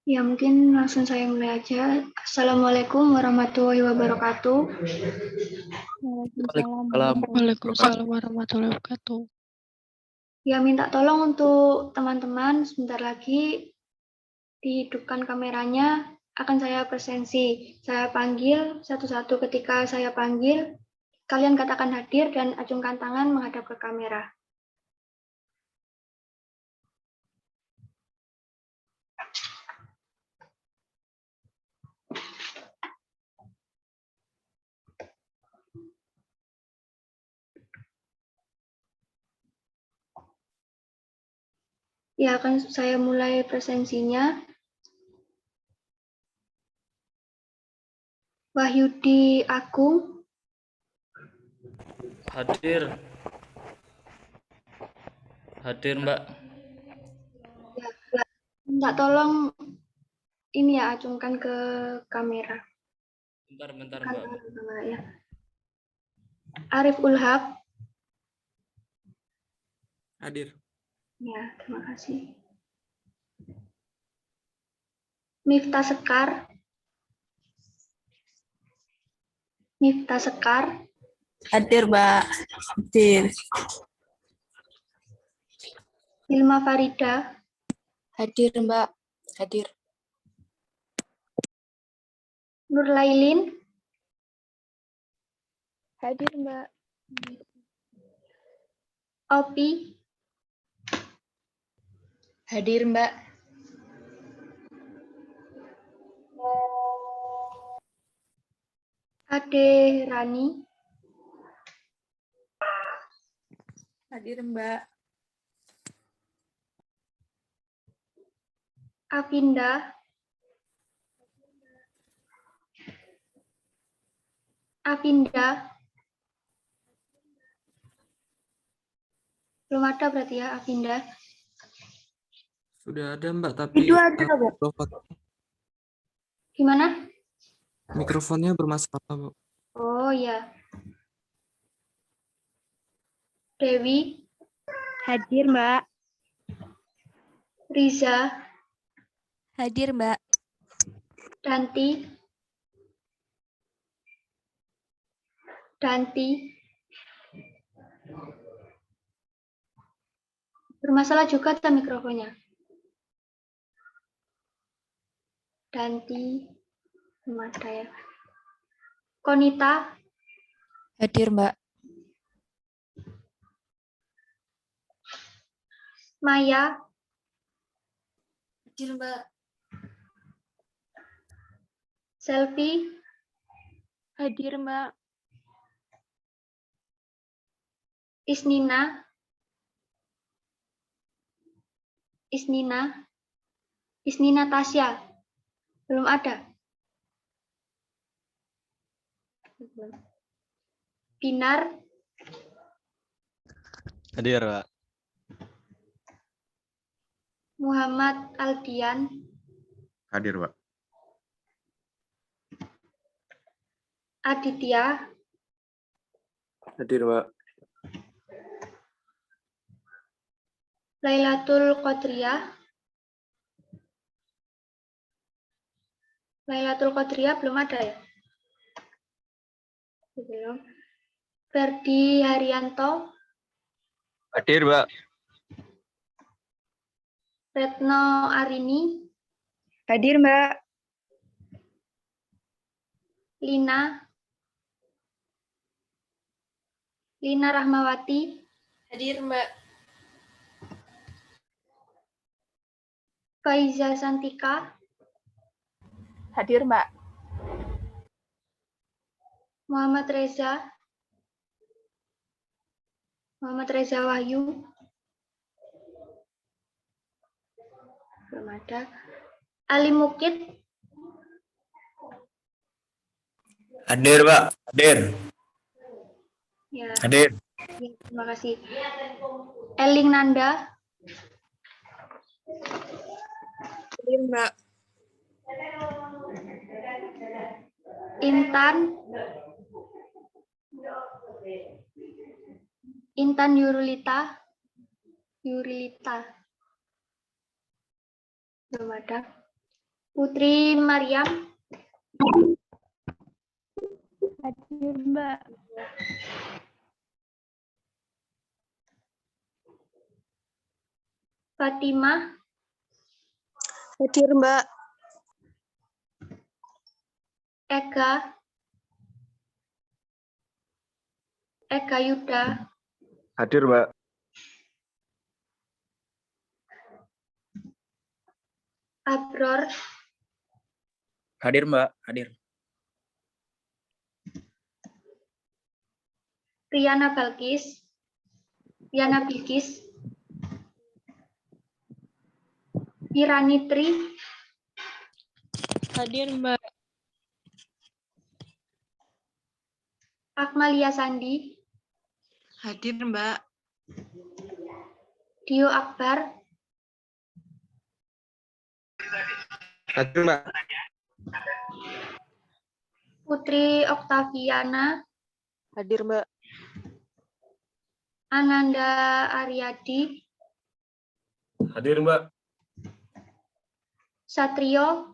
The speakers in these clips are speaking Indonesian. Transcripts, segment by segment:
Ya, mungkin langsung saya mulai aja. Assalamualaikum warahmatullahi wabarakatuh. Waalaikumsalam warahmatullahi wabarakatuh. Ya, minta tolong untuk teman-teman sebentar lagi dihidupkan kameranya, akan saya presensi. Saya panggil satu-satu. Ketika saya panggil, kalian katakan hadir dan acungkan tangan menghadap ke kamera. Ya, akan saya mulai presensinya. Wahyudi Agung. Hadir. Hadir, Mbak. Ya, minta tolong ini ya, acungkan ke kamera. Bentar, Mbak. Ya. Arif Ulhab. Hadir. Ya, terima kasih. Miftah Sekar. Miftah Sekar. Hadir, Mbak. Hadir. Hilma Farida. Hadir, Mbak. Hadir. Nur Lailin. Hadir, Mbak. Opi. Hadir, Mbak. Ade Rani. Hadir, Mbak. Avinda. Avinda. Belum ada berarti ya, Avinda. Sudah ada, Mbak, tapi Itu ada, Mbak. Gimana? Mikrofonnya bermasalah, Bu. Oh ya. Dewi. Hadir, Mbak. Riza. Hadir, Mbak. Danti. Danti. Bermasalah juga tak mikrofonnya? Danti. Belum ada ya. Konita. Hadir, Mbak. Maya. Hadir, Mbak. Selfie. Hadir, Mbak. Isnina. Isnina. Isnina Tasya. Belum ada. Binar. Hadir, Pak. Muhammad Aldian. Hadir, Pak. Aditya. Hadir, Pak. Lailatul Qadriyah. Lailatul Qadriyah belum ada ya? Belum. Ferdi Haryanto. Hadir, Pak. Retno Arini. Hadir, Mbak. Lina. Lina Rahmawati. Hadir, Mbak. Faiza Santika. Hadir, Mbak. Muhammad Reza. Muhammad Reza Wahyu. Belum ada. Ali Mukit. Hadir, Pak. Hadir. Ya, Hadir. ya, terima kasih. Eling Nanda. Hadir, Mbak. Intan. Intan Yurulita. Yurilita. Belum ada. Putri Maryam. Hadir, Mbak. Fatimah. Hadir, Mbak. Ega. Ega Yuda. Hadir, Mbak. Abror. Hadir, Mbak. Hadir. Riana Balkis. Riana Bilkis. Iranitri. Hadir, Mbak. Akmalia Sandi. Hadir, Mbak. Dio Akbar. Hadir, Mbak. Putri Oktaviana. Hadir, Mbak. Ananda Aryadi. Hadir, Mbak. Satrio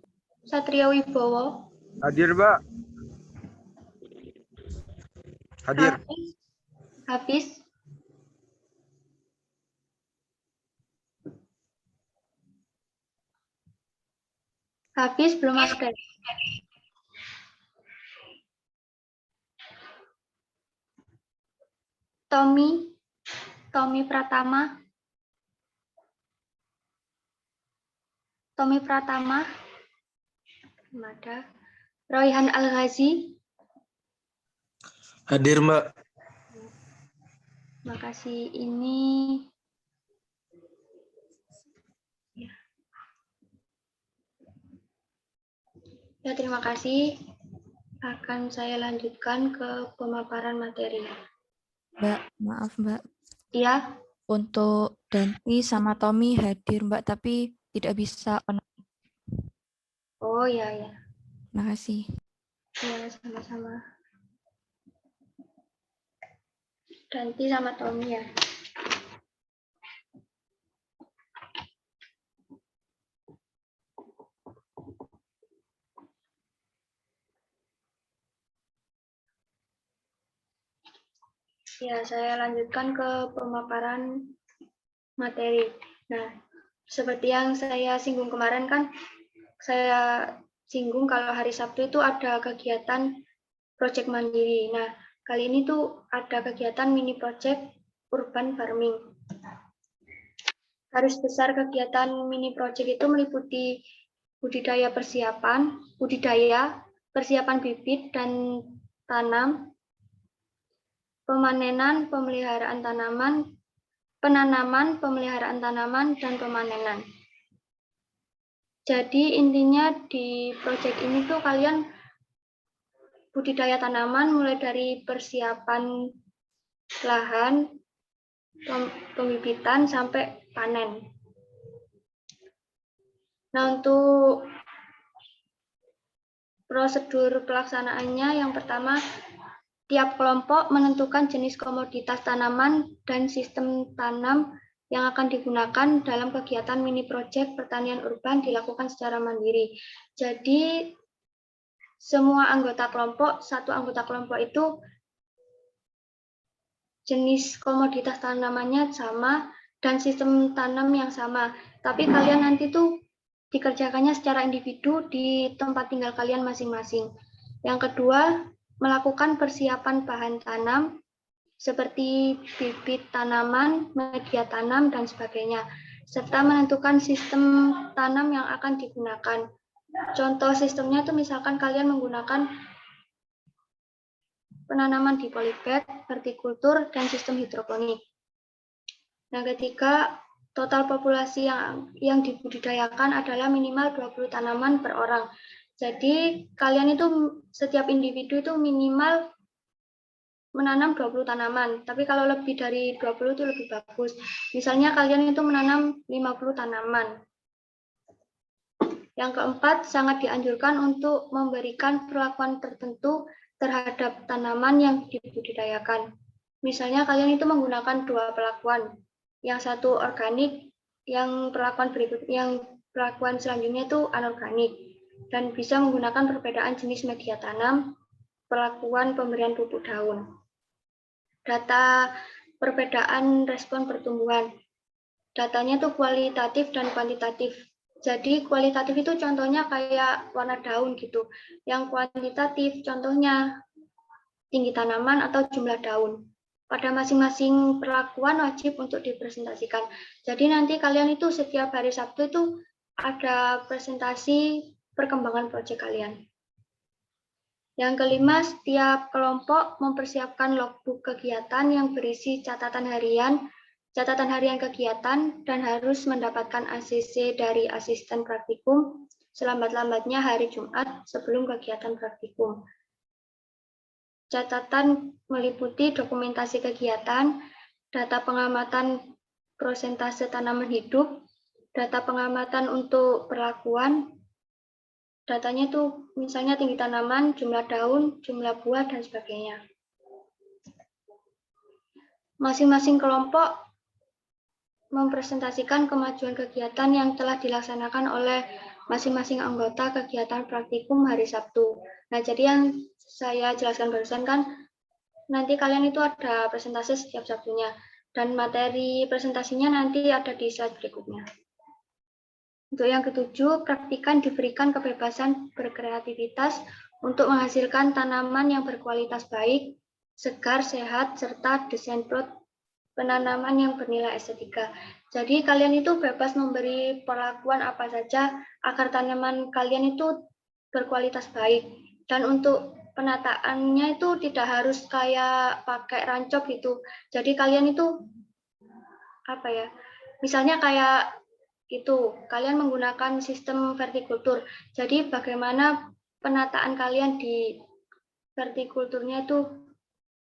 Wibowo. Hadir, Mbak. Hadir. Hafiz. Hafiz belum ada. Tommy Pratama. Tommy Pratama. Belum ada. Royhan Al-Ghazi. Hadir, Mbak. Terima kasih. Ini ya, terima kasih. Akan saya lanjutkan ke pemaparan materi. Mbak, maaf Mbak. Ya, Untuk Danti sama Tommy hadir Mbak, tapi tidak bisa on. oh ya ya. Terima kasih. Ya, sama-sama. Ganti sama Tommy ya. Ya, saya lanjutkan ke pemaparan materi. Nah, seperti yang saya singgung kemarin kan, saya singgung kalau hari Sabtu itu ada kegiatan project mandiri. Nah, kali ini tuh ada kegiatan mini project urban farming. Garis besar kegiatan mini project itu meliputi budidaya, persiapan bibit dan tanam, pemanenan, pemeliharaan tanaman, penanaman, pemeliharaan tanaman, dan pemanenan. Jadi intinya di proyek ini tuh kalian budidaya tanaman mulai dari persiapan lahan, pembibitan, sampai panen. Nah, untuk prosedur pelaksanaannya, yang pertama, tiap kelompok menentukan jenis komoditas tanaman dan sistem tanam yang akan digunakan dalam kegiatan mini project pertanian urban dilakukan secara mandiri. Jadi, semua anggota kelompok, satu anggota kelompok itu jenis komoditas tanamannya sama dan sistem tanam yang sama. Tapi kalian nanti tuh dikerjakannya secara individu di tempat tinggal kalian masing-masing. Yang kedua, melakukan persiapan bahan tanam seperti bibit tanaman, media tanam, dan sebagainya, serta menentukan sistem tanam yang akan digunakan. Contoh sistemnya itu misalkan kalian menggunakan penanaman di polybag, vertikultur, dan sistem hidroponik. Yang ketiga, total populasi yang dibudidayakan adalah minimal 20 tanaman per orang. Jadi kalian itu setiap individu itu minimal menanam 20 tanaman, tapi kalau lebih dari 20 itu lebih bagus. Misalnya kalian itu menanam 50 tanaman. Yang keempat, sangat dianjurkan untuk memberikan perlakuan tertentu terhadap tanaman yang dibudidayakan. Misalnya kalian itu menggunakan dua perlakuan, yang satu organik, yang perlakuan selanjutnya itu anorganik. dan bisa menggunakan perbedaan jenis media tanam, perlakuan pemberian pupuk daun. Data perbedaan respon pertumbuhan. Datanya itu kualitatif dan kuantitatif. Jadi kualitatif itu contohnya kayak warna daun gitu. Yang kuantitatif contohnya tinggi tanaman atau jumlah daun. Pada masing-masing perlakuan wajib untuk dipresentasikan. Jadi nanti kalian itu setiap hari Sabtu itu ada presentasi perkembangan proyek kalian. Yang kelima, setiap kelompok mempersiapkan logbook kegiatan yang berisi catatan harian kegiatan, dan harus mendapatkan ACC dari asisten praktikum selambat-lambatnya hari Jumat sebelum kegiatan praktikum. Catatan meliputi dokumentasi kegiatan, data pengamatan prosentase tanaman hidup, data pengamatan untuk perlakuan, datanya itu misalnya tinggi tanaman, jumlah daun, jumlah buah, dan sebagainya. Masing-masing kelompok mempresentasikan kemajuan kegiatan yang telah dilaksanakan oleh masing-masing anggota kegiatan praktikum hari Sabtu. Nah, jadi yang saya jelaskan barusan kan, nanti kalian itu ada presentasi setiap Sabtunya, dan materi presentasinya nanti ada di slide berikutnya. Untuk yang ketujuh, praktikan diberikan kebebasan berkreativitas untuk menghasilkan tanaman yang berkualitas baik, segar, sehat, serta desain plot penanaman yang bernilai estetika. Jadi kalian itu bebas memberi perlakuan apa saja agar tanaman kalian itu berkualitas baik. Dan untuk penataannya itu tidak harus kayak pakai rancop gitu. Jadi kalian itu apa ya? Misalnya kayak itu, kalian menggunakan sistem vertikultur. Jadi bagaimana penataan kalian di vertikulturnya itu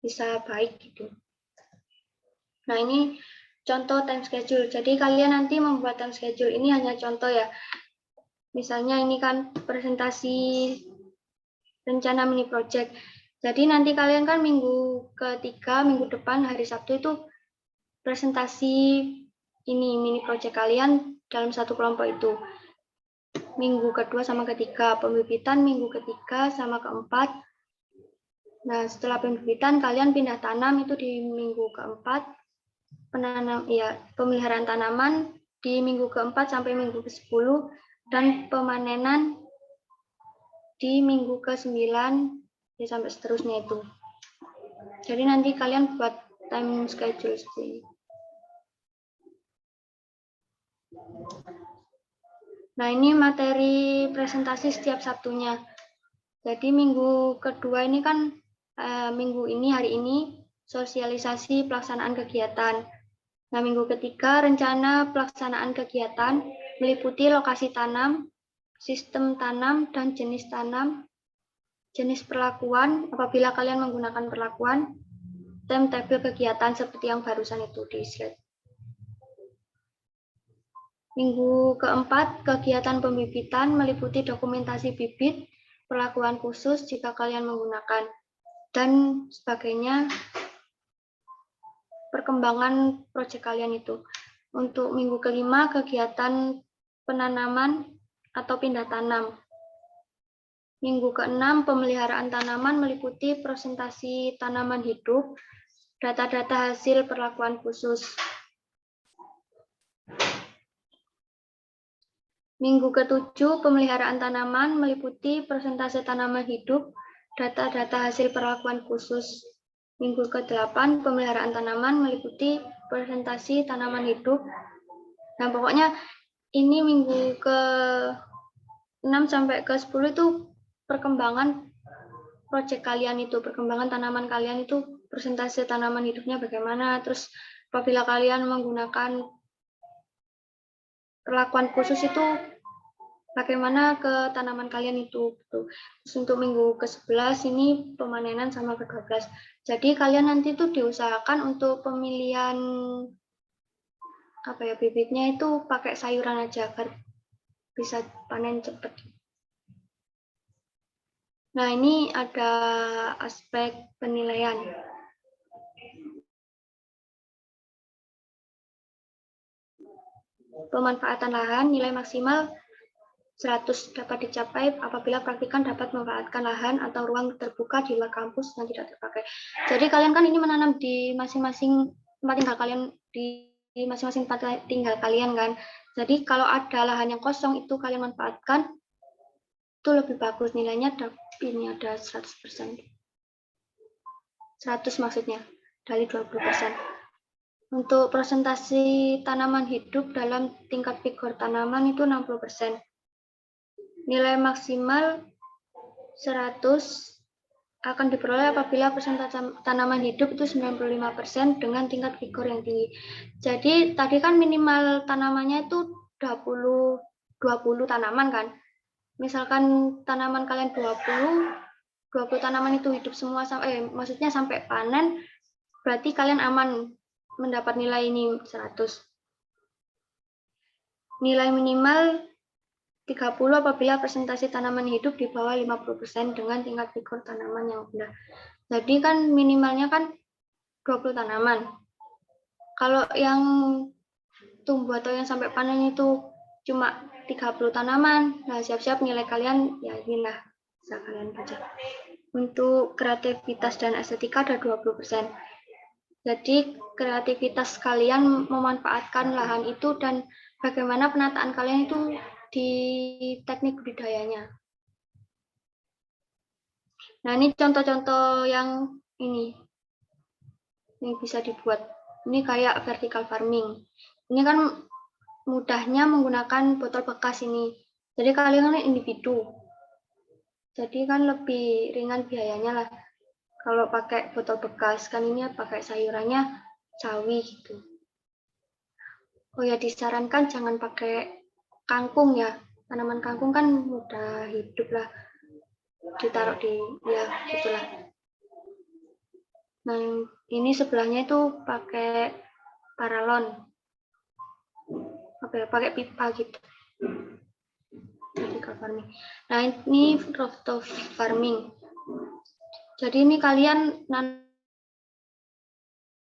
bisa baik gitu. Nah, ini contoh time schedule. Jadi kalian nanti membuat time schedule ini hanya contoh ya. Misalnya ini kan presentasi rencana mini project. Jadi nanti kalian kan minggu ketiga, minggu depan hari Sabtu itu presentasi ini mini project kalian dalam satu kelompok itu. Minggu kedua sama ketiga, pembibitan minggu ketiga sama keempat. Nah, setelah pembibitan kalian pindah tanam itu di minggu keempat. Pemeliharaan tanaman di minggu keempat sampai minggu ke-10 dan pemanenan di minggu ke-9 ya sampai seterusnya itu. Jadi nanti kalian buat time schedule seperti ini. Nah, ini materi presentasi setiap Sabtunya. Jadi minggu kedua ini kan minggu ini hari ini sosialisasi pelaksanaan kegiatan. Nah, minggu ketiga rencana pelaksanaan kegiatan meliputi lokasi tanam, sistem tanam, dan jenis tanam, jenis perlakuan apabila kalian menggunakan perlakuan, timetable kegiatan seperti yang barusan itu di slide. Minggu keempat, kegiatan pembibitan meliputi dokumentasi bibit, perlakuan khusus jika kalian menggunakan, dan sebagainya, perkembangan proyek kalian itu. Untuk minggu kelima, kegiatan penanaman atau pindah tanam. Minggu keenam, pemeliharaan tanaman meliputi presentasi tanaman hidup, data-data hasil perlakuan khusus. Minggu ketujuh, pemeliharaan tanaman meliputi presentasi tanaman hidup, data-data hasil perlakuan khusus. Minggu ke-8, pemeliharaan tanaman meliputi presentasi tanaman hidup. Nah, pokoknya ini minggu ke-6 sampai ke-10 itu perkembangan proyek kalian itu, perkembangan tanaman kalian itu, presentasi tanaman hidupnya bagaimana, terus apabila kalian menggunakan perlakuan khusus itu bagaimana ke tanaman kalian itu. Terus untuk minggu ke-11 ini pemanenan sama ke-12. Jadi kalian nanti tuh diusahakan untuk pemilihan bibitnya itu pakai sayuran aja agar bisa panen cepat. Nah, ini ada aspek penilaian. Pemanfaatan lahan, nilai maksimal 100 dapat dicapai apabila praktikan dapat memanfaatkan lahan atau ruang terbuka di luar kampus yang tidak terpakai. Jadi kalian kan ini menanam di masing-masing tempat tinggal kalian, di masing-masing tempat tinggal kalian kan. Jadi kalau ada lahan yang kosong itu kalian manfaatkan, itu lebih bagus nilainya. Ini ada 100%. 100 maksudnya, dari 20%. Untuk presentasi tanaman hidup dalam tingkat vigor tanaman itu 60%. Nilai maksimal 100 akan diperoleh apabila persentase tanaman hidup itu 95% dengan tingkat vigor yang tinggi. Jadi tadi kan minimal tanamannya itu 20 tanaman kan. Misalkan tanaman kalian 20 tanaman itu hidup semua maksudnya sampai panen, berarti kalian aman mendapat nilai ini 100. Nilai minimal 30 apabila presentasi tanaman hidup di bawah 50% dengan tingkat vigor tanaman yang rendah. Jadi kan minimalnya kan 20 tanaman. Kalau yang tumbuh atau yang sampai panen itu cuma 30 tanaman, nah siap-siap nilai kalian ya inilah, bisa kalian baca. Untuk kreativitas dan estetika ada 20%. Jadi kreativitas kalian memanfaatkan lahan itu dan bagaimana penataan kalian itu di teknik budidayanya. Nah, ini contoh-contoh yang ini bisa dibuat. Ini kayak vertical farming. Ini kan mudahnya menggunakan botol bekas ini. Jadi kalian kan individu. Jadi kan lebih ringan biayanya lah. Kalau pakai botol bekas, kan ini pakai sayurannya sawi gitu. Oh ya, disarankan jangan pakai kangkung ya. Tanaman kangkung kan mudah hidup lah. Ditaruh di, ya gitulah. Nah, ini sebelahnya itu pakai paralon. Pakai pipa gitu. Vertical farming. Nah, ini rooftop farming. Jadi ini kalian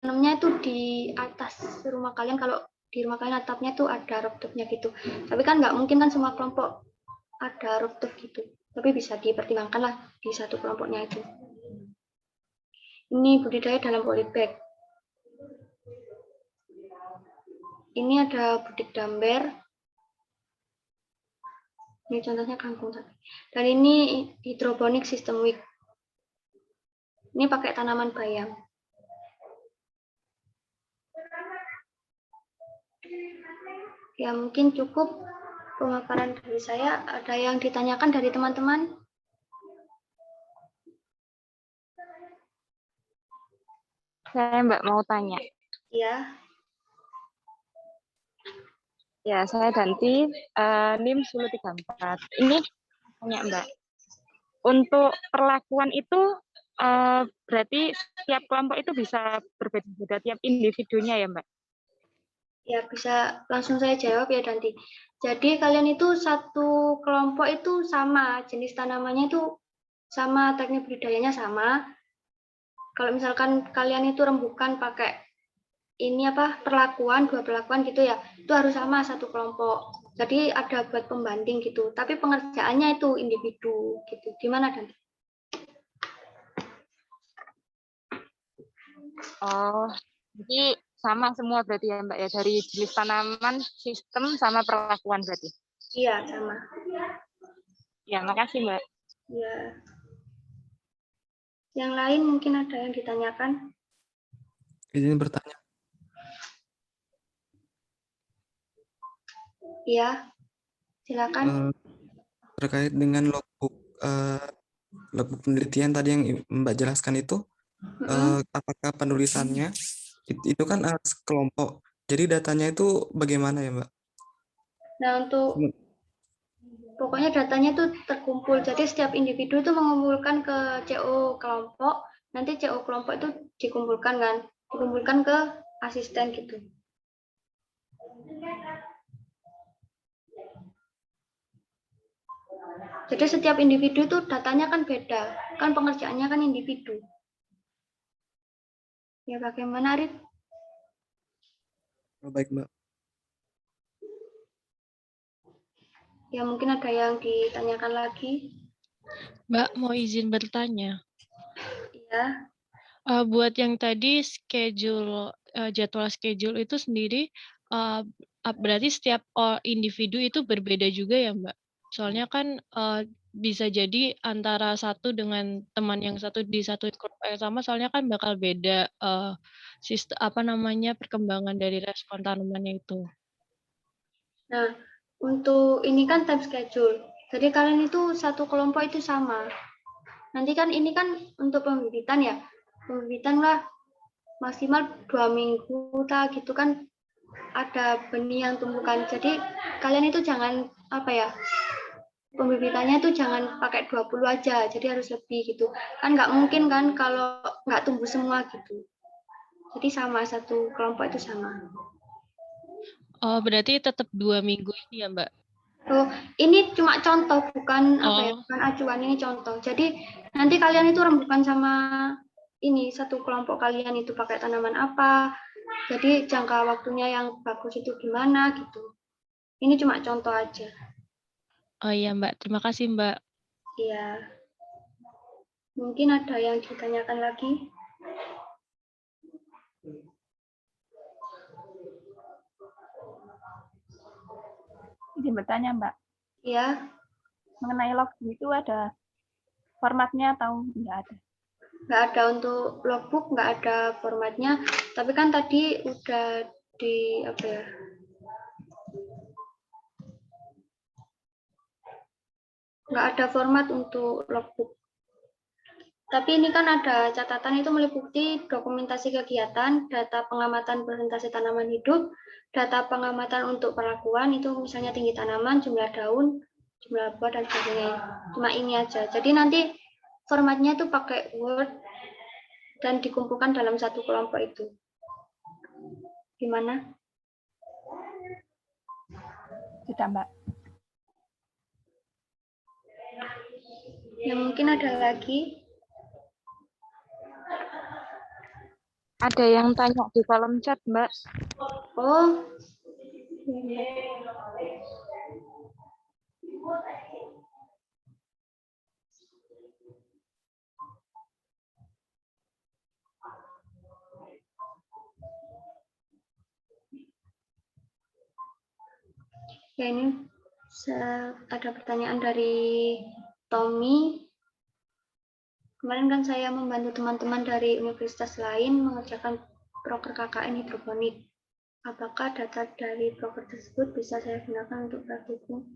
nanamnya itu di atas rumah kalian. Kalau di rumah kalian atapnya tuh ada rooftopnya gitu. Tapi kan nggak mungkin kan semua kelompok ada rooftop gitu. Tapi bisa dipertimbangkan lah di satu kelompoknya itu. Ini budidaya dalam polybag. Ini ada budik damber. Ini contohnya kangkung tadi. Dan ini hidroponik sistem WIC. Ini pakai tanaman bayam. Ya mungkin cukup pemaparan dari saya. Ada yang ditanyakan dari teman-teman? Saya Mbak mau tanya. Ya. Ya, saya Danti, NIM 1034. Ini tanya Mbak, untuk perlakuan itu berarti setiap kelompok itu bisa berbeda-beda tiap individunya ya Mbak? Ya, bisa langsung saya jawab ya Danti. Jadi kalian itu satu kelompok itu sama, jenis tanamannya itu sama, teknik budidayanya sama. Kalau misalkan kalian itu rembukan pakai ini perlakuan, 2 perlakuan gitu ya, itu harus sama satu kelompok. Jadi ada buat pembanding gitu, tapi pengerjaannya itu individu gitu. Gimana Danti? Oh, jadi sama semua berarti ya Mbak ya, dari jenis tanaman, sistem, sama perlakuan berarti? Iya, sama. Ya, makasih Mbak. Ya. Yang lain mungkin ada yang ditanyakan? Izin bertanya. Iya, silakan. Terkait dengan logbook penelitian tadi yang Mbak jelaskan itu, apakah penulisannya itu kan kelompok, jadi datanya itu bagaimana ya Mbak? Nah, untuk pokoknya datanya itu terkumpul. Jadi setiap individu itu mengumpulkan ke CO kelompok, nanti CO kelompok itu dikumpulkan ke asisten gitu. Jadi setiap individu itu datanya kan beda, kan pengerjaannya kan individu. Ya bagaimana Arif? Oh, baik Mbak. Ya mungkin ada yang ditanyakan lagi. Mbak, mau izin bertanya. Ya, Buat yang tadi jadwal schedule itu sendiri, berarti setiap individu itu berbeda juga ya, Mbak? Soalnya kan bisa jadi antara satu dengan teman yang satu di satu grup yang sama, soalnya kan bakal beda perkembangan dari respon tanamannya itu. nah untuk ini kan time schedule. Jadi kalian itu satu kelompok itu sama. Nanti kan ini kan untuk pembibitan ya. Pembibitan lah maksimal 2 minggu gitu kan ada benih yang tumbuhkan. Jadi kalian itu jangan pembibitannya itu jangan pakai 20 aja. Jadi harus lebih gitu. Kan nggak mungkin kan kalau nggak tumbuh semua gitu. Jadi sama, satu kelompok itu sama. Oh, berarti tetap 2 minggu ini ya, Mbak? Oh, ini cuma contoh, bukan bukan acuan, ini contoh. Jadi nanti kalian itu rembukan sama ini satu kelompok kalian itu pakai tanaman apa. Jadi jangka waktunya yang bagus itu gimana gitu. Ini cuma contoh aja. Oh iya, Mbak. Terima kasih, Mbak. Iya. Mungkin ada yang ditanyakan lagi. Izin bertanya, Mbak. Iya. Mengenai logbook itu ada formatnya atau enggak ada? Nggak ada untuk logbook, nggak ada formatnya. Tapi kan tadi udah di nggak ada format untuk logbook. Tapi ini kan ada catatan itu meliputi dokumentasi kegiatan, data pengamatan presentasi tanaman hidup, data pengamatan untuk perlakuan, itu misalnya tinggi tanaman, jumlah daun, jumlah buah, dan sebagainya. Cuma ini aja. Jadi nanti formatnya itu pakai Word dan dikumpulkan dalam satu kelompok itu. Gimana? Sudah, Mbak. Ya mungkin ada lagi. Ada yang tanya di kolom chat, Mbak. Oh. Ya ini ada pertanyaan dari Tommy. Kemarin kan saya membantu teman-teman dari universitas lain mengerjakan proker KKN hidroponik. Apakah data dari proker tersebut bisa saya gunakan untuk praktikum?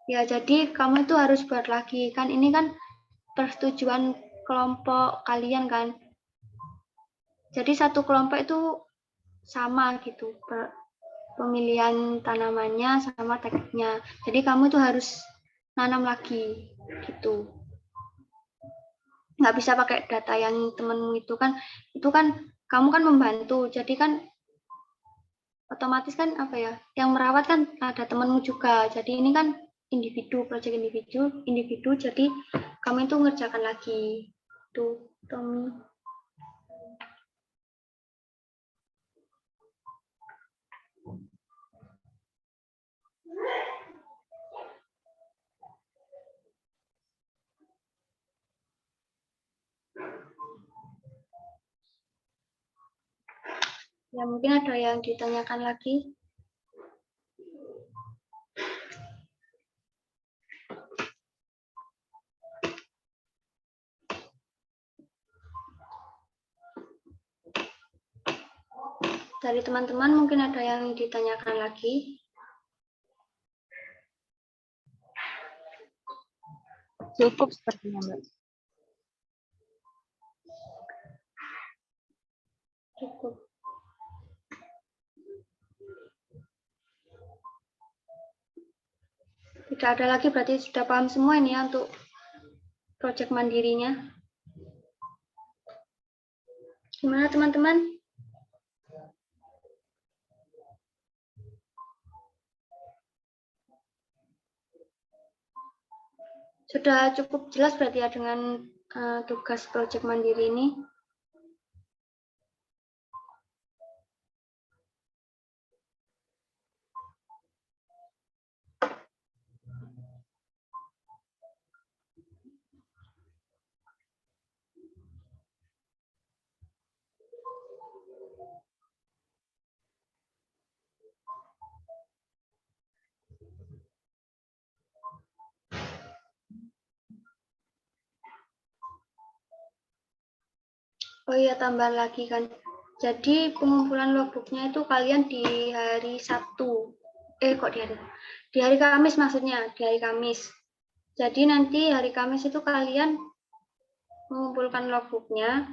Ya, jadi kamu itu harus buat lagi. Kan ini kan persetujuan kelompok kalian kan. Jadi satu kelompok itu sama gitu. Pemilihan tanamannya sama tekniknya. Jadi kamu itu harus nanam lagi gitu. Nggak bisa pakai data yang temenmu itu kan kamu kan membantu, jadi kan otomatis kan yang merawat kan ada temenmu juga, jadi ini kan proyek individu, jadi kamu itu ngerjakan lagi tuh Tommy. Ya mungkin ada yang ditanyakan lagi. Dari teman-teman mungkin ada yang ditanyakan lagi. Cukup sepertinya, Mbak. Cukup. Tidak ada lagi, berarti sudah paham semua ini ya untuk proyek mandirinya. Gimana teman-teman? Sudah cukup jelas berarti ya dengan tugas proyek mandiri ini. Oh iya, tambah lagi kan. Jadi pengumpulan logbooknya itu kalian di hari Sabtu. Kok di hari Kamis maksudnya, di hari Kamis. Jadi nanti hari Kamis itu kalian mengumpulkan logbooknya,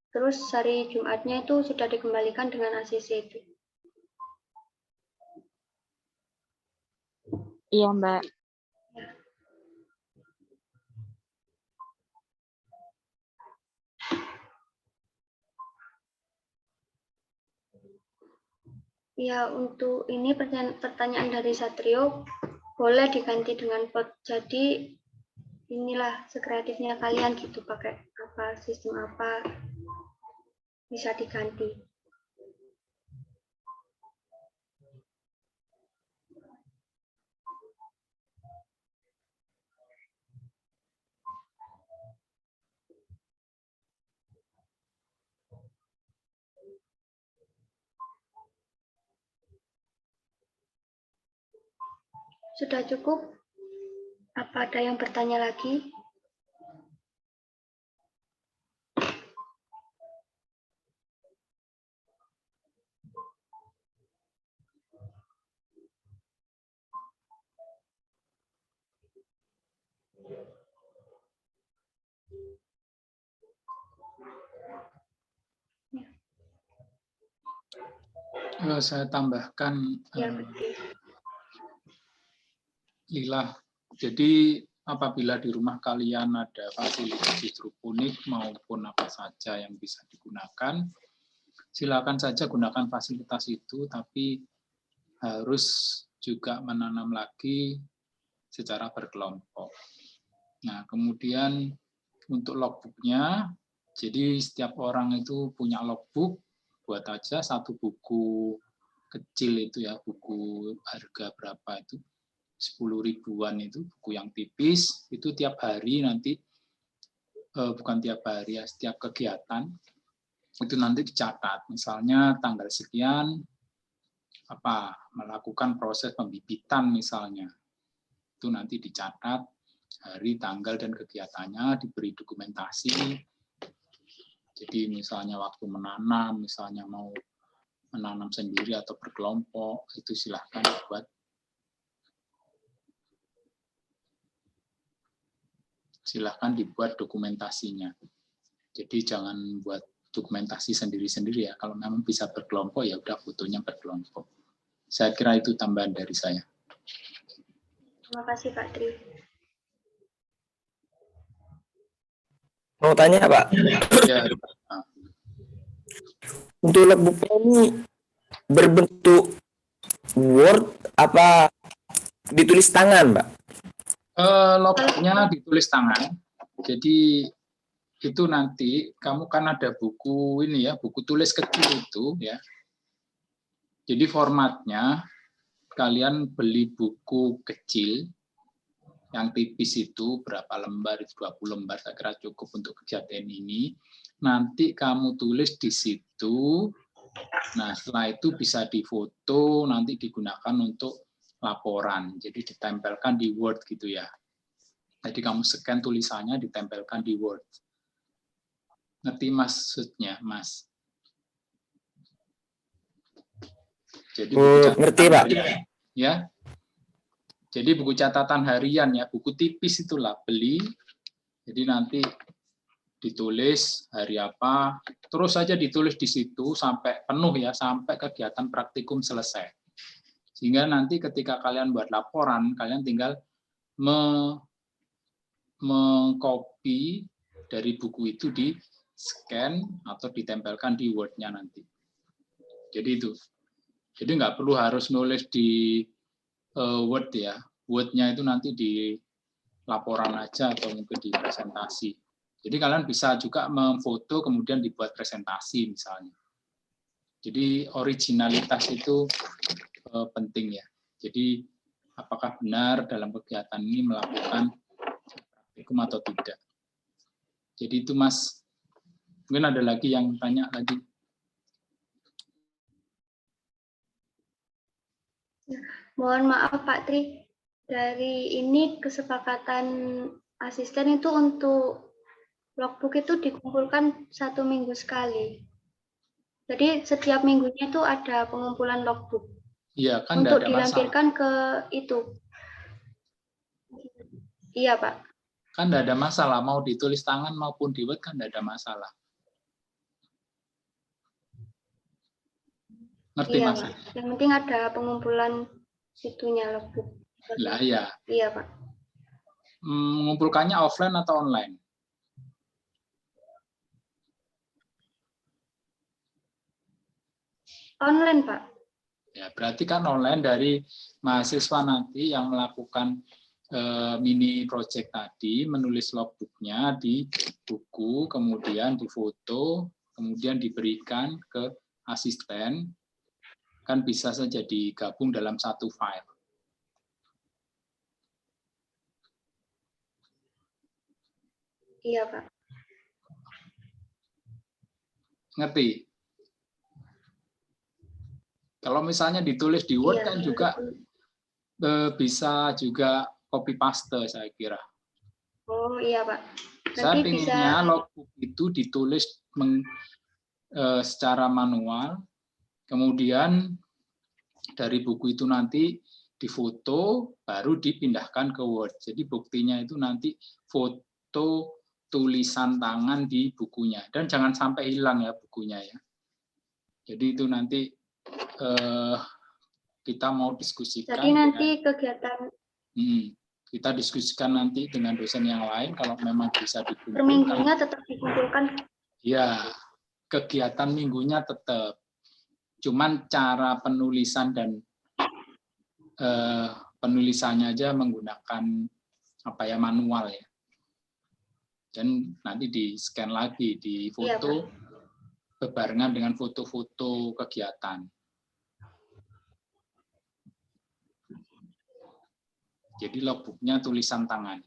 terus hari Jumatnya itu sudah dikembalikan dengan ACC itu. Iya, Mbak. Ya, untuk ini pertanyaan dari Satrio, boleh diganti dengan pot. Jadi inilah sekreatifnya kalian gitu, pakai apa, sistem apa, bisa diganti. Sudah cukup? Apa ada yang bertanya lagi? Saya tambahkan, Ya, betul. Lila. Jadi apabila di rumah kalian ada fasilitas hidroponik maupun apa saja yang bisa digunakan, silakan saja gunakan fasilitas itu, tapi harus juga menanam lagi secara berkelompok. Nah, kemudian untuk logbooknya, jadi setiap orang itu punya logbook, buat aja satu buku kecil itu ya, buku harga berapa itu, 10 ribuan itu, buku yang tipis, itu tiap hari nanti, bukan tiap hari ya, setiap kegiatan, itu nanti dicatat. Misalnya tanggal sekian, melakukan proses pembibitan misalnya. Itu nanti dicatat, hari, tanggal, dan kegiatannya, diberi dokumentasi. Jadi misalnya waktu menanam, misalnya mau menanam sendiri atau berkelompok, itu silahkan dibuat. Silahkan dibuat dokumentasinya. Jadi jangan buat dokumentasi sendiri-sendiri ya. Kalau memang bisa berkelompok, ya udah fotonya berkelompok. Saya kira itu tambahan dari saya. Terima kasih Pak Tri. Mau tanya, Pak? Ya. Untuk logbooknya ini berbentuk Word apa ditulis tangan, Pak? Logbooknya ditulis tangan. Jadi itu nanti kamu kan ada buku ini ya, buku tulis kecil itu ya. Jadi formatnya kalian beli buku kecil yang tipis itu berapa lembar, 20 lembar, saya kira cukup untuk kegiatan ini. Nanti kamu tulis di situ. Nah, setelah itu bisa difoto, nanti digunakan untuk laporan. Jadi ditempelkan di Word gitu ya. Jadi kamu scan tulisannya, ditempelkan di Word. Ngerti maksudnya, Mas? Jadi ngerti, Pak. Ya. Jadi buku catatan harian ya, buku tipis itulah beli. Jadi nanti ditulis hari apa, terus saja ditulis di situ sampai penuh ya, sampai kegiatan praktikum selesai. Sehingga nanti ketika kalian buat laporan, kalian tinggal mengcopy dari buku itu di scan atau ditempelkan di Word-nya nanti. Jadi itu. Jadi nggak perlu harus nulis di Word ya. Word-nya itu nanti di laporan aja atau mungkin di presentasi. Jadi kalian bisa juga memfoto kemudian dibuat presentasi misalnya. Jadi originalitas itu penting ya. Jadi apakah benar dalam kegiatan ini melakukan praktikum atau tidak. Jadi itu Mas. Mungkin ada lagi yang tanya lagi. Mohon maaf Pak Tri, dari ini kesepakatan asisten itu untuk Logbook itu dikumpulkan 1 minggu sekali. Jadi setiap minggunya itu ada pengumpulan logbook Iya, kan untuk enggak ada masalah. dilampirkan ke itu. Iya, Pak. Kan enggak ada masalah, mau ditulis tangan maupun di Word kan enggak ada masalah. Ngerti Iya, Mas? Pak. Yang penting ada pengumpulan itunya logbook. Lah ya. Iya, Pak. Mengumpulkannya offline atau online? Online, Pak. Ya, berarti kan online dari mahasiswa nanti yang melakukan mini project tadi, menulis logbooknya di buku, kemudian difoto, kemudian diberikan ke asisten, kan bisa saja digabung dalam satu file. Iya, Pak. Ngerti? Kalau misalnya ditulis di Word Iya, kan juga bisa juga copy paste saya kira. Oh, iya, Pak. Saya Nanti pinginnya bisa logbook itu ditulis secara manual, kemudian dari buku itu nanti difoto, baru dipindahkan ke Word. Jadi buktinya itu nanti foto tulisan tangan di bukunya. Dan jangan sampai hilang ya bukunya ya. Jadi itu nanti kita mau diskusikan. Jadi nanti kegiatan Kita diskusikan nanti dengan dosen yang lain kalau memang bisa per dikumpulkan. minggunya tetap dikumpulkan. Ya, kegiatan minggunya tetap. Cuman cara penulisan dan penulisannya aja menggunakan manual ya. Dan nanti di-scan lagi, di foto bebarengan dengan foto-foto kegiatan. Jadi logbooknya tulisan tangan.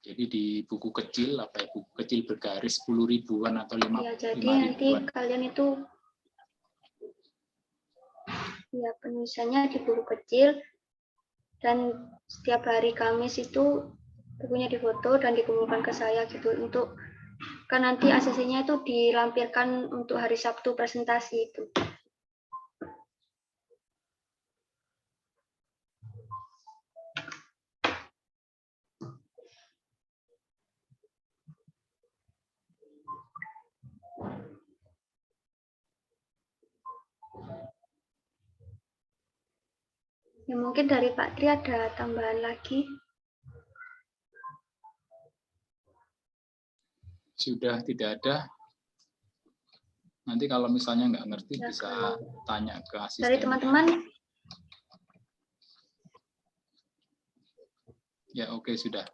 Jadi di buku kecil, buku kecil bergaris 10 ribuan atau 5 Ya, jadi ribuan. nanti kalian itu ya penulisannya di buku kecil dan setiap hari Kamis itu bukunya difoto dan dikumpulkan ke saya gitu untuk kan nanti ACC-nya itu dilampirkan untuk hari Sabtu presentasi itu. Ya mungkin dari Pak Tri ada tambahan lagi. Sudah tidak ada. Nanti kalau misalnya nggak ngerti Ya, bisa tanya ke asisten. dari teman-teman. Ya oke, sudah.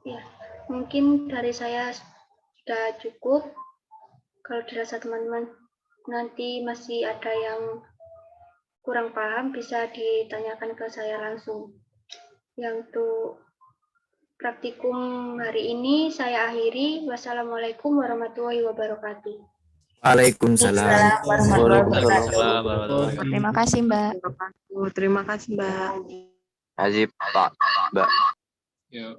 Ya, mungkin dari saya sudah cukup. Kalau dirasa teman-teman nanti masih ada yang kurang paham, bisa ditanyakan ke saya langsung. Yang untuk praktikum hari ini saya akhiri. Wassalamualaikum warahmatullahi wabarakatuh. Waalaikumsalam warahmatullahi wabarakatuh. Terima kasih, Mbak. Terima kasih, Mbak. Azib, Pak, Mbak. Ya.